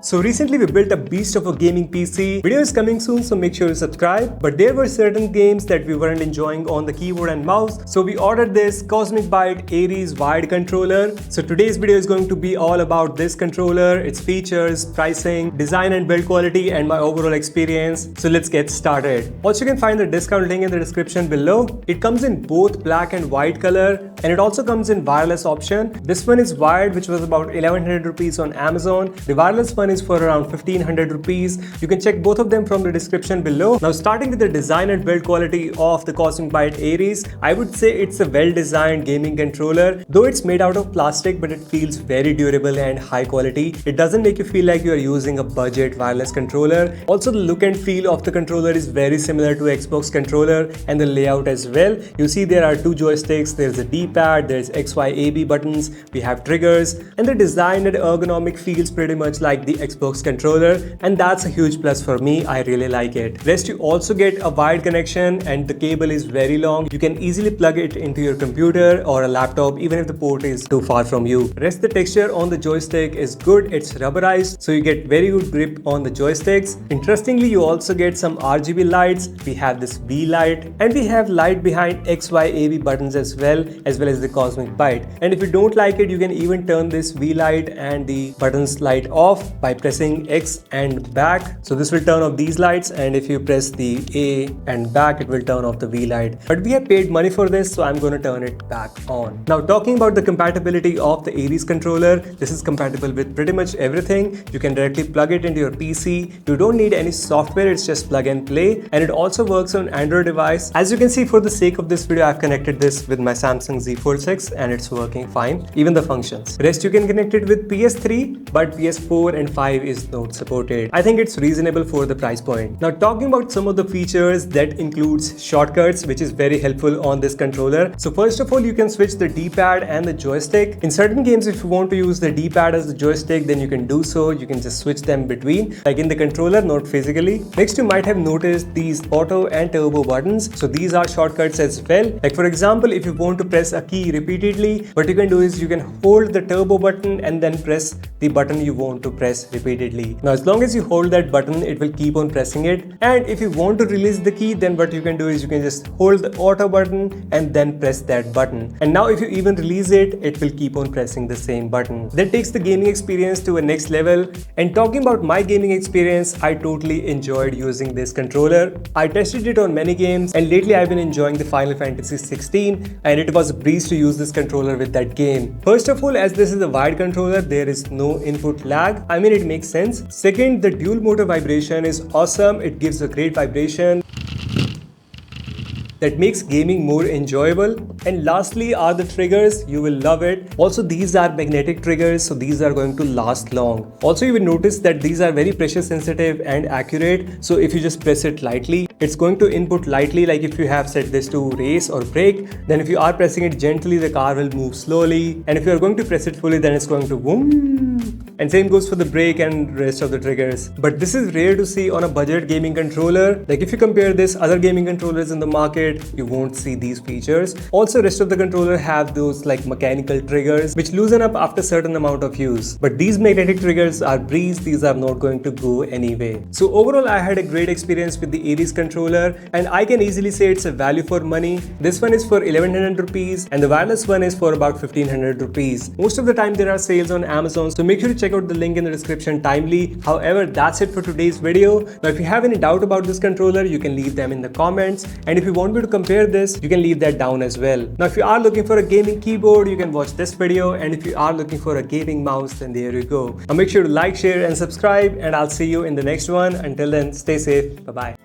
So recently we built a beast of a gaming PC. Video is coming soon, so make sure to subscribe. But there were certain games that we weren't enjoying on the keyboard and mouse. So we ordered this Cosmic Byte Aries wired controller. So today's video is going to be all about this controller, its features, pricing, design and build quality, and my overall experience. So let's get started. Also, you can find the discount link in the description below. It comes in both black and white color, and it also comes in wireless option. This one is wired, which was about 1100 rupees on Amazon. The wireless one is for around 1500 rupees. You can check both of them from the description below. Now, starting with the design and build quality of the Cosmic Byte Aries, I would say it's a well-designed gaming controller. Though it's made out of plastic, but it feels very durable and high quality. It doesn't make you feel like you are using a budget wireless controller. Also, the look and feel of the controller is very similar to Xbox controller, and the layout as well. You see there are two joysticks, there's a D-pad, there's XYAB buttons, we have triggers, and the design and ergonomic feels pretty much like the Xbox controller, and that's a huge plus for me. I really like it. Rest, you also get a wired connection, and the cable is very long. You can easily plug it into your computer or a laptop even if the port is too far from you. Rest, the texture on the joystick is good. It's rubberized, so you get very good grip on the joysticks. Interestingly, you also get some RGB lights. We have this V light, and we have light behind XYAB buttons as well as the Cosmic Byte. And if you don't like it, you can even turn this V light and the buttons light off by pressing X and back. So this will turn off these lights, and if you press the A and back, it will turn off the V light. But we have paid money for this, so I'm going to turn it back on. Now, talking about the compatibility of the Aries controller, this is compatible with pretty much everything. You can directly plug it into your PC. You don't need any software, it's just plug and play, and it also works on Android device. As you can see, for the sake of this video, I've connected this with my Samsung Z Fold 6 and it's working fine, even the functions. Rest, you can connect it with PS3, but PS4 and 5 is not supported. I think it's reasonable for the price point. Now, talking about some of the features, that includes shortcuts, which is very helpful on this controller. So first of all, you can switch the D-pad and the joystick. In certain games, if you want to use the D-pad as the joystick, then you can do so. You can just switch them between, like in the controller, not physically. Next, you might have noticed these auto and turbo buttons. So these are shortcuts as well. Like for example, if you want to press a key repeatedly, what you can do is you can hold the turbo button and then press the button you want to press repeatedly. Now, as long as you hold that button, it will keep on pressing it. And if you want to release the key, then what you can do is you can just hold the auto button and then press that button. And now if you even release it, it will keep on pressing the same button. That takes the gaming experience to a next level. And talking about my gaming experience, I totally enjoyed using this controller. I tested it on many games, and lately I've been enjoying the Final Fantasy 16, and it was a breeze to use this controller with that game. First of all, as this is a wired controller, there is no input lag. I mean, it makes sense. Second, the dual motor vibration is awesome. It gives a great vibration that makes gaming more enjoyable. And lastly are the triggers. You will love it. Also, these are magnetic triggers, so these are going to last long. Also, you will notice that these are very pressure sensitive and accurate. So if you just press it lightly, it's going to input lightly. Like if you have set this to race or brake, then if you are pressing it gently, the car will move slowly. And if you are going to press it fully, then it's going to boom. And same goes for the brake and rest of the triggers. But this is rare to see on a budget gaming controller. Like if you compare this other gaming controllers in the market, you won't see these features. Also, rest of the controller have those like mechanical triggers which loosen up after certain amount of use. But these magnetic triggers are breeze. These are not going to go anyway. So overall, I had a great experience with the Aries controller, and I can easily say it's a value for money. This one is for 1100 rupees and the wireless one is for about 1500 rupees. Most of the time there are sales on Amazon, so make sure to check out the link in the description timely. However, that's it for today's video. Now, if you have any doubt about this controller, you can leave them in the comments, and if you want me to compare this, you can leave that down as well. Now, if you are looking for a gaming keyboard, you can watch this video, and if you are looking for a gaming mouse, then there you go. Now make sure to like, share and subscribe, and I'll see you in the next one. Until then, stay safe. Bye bye.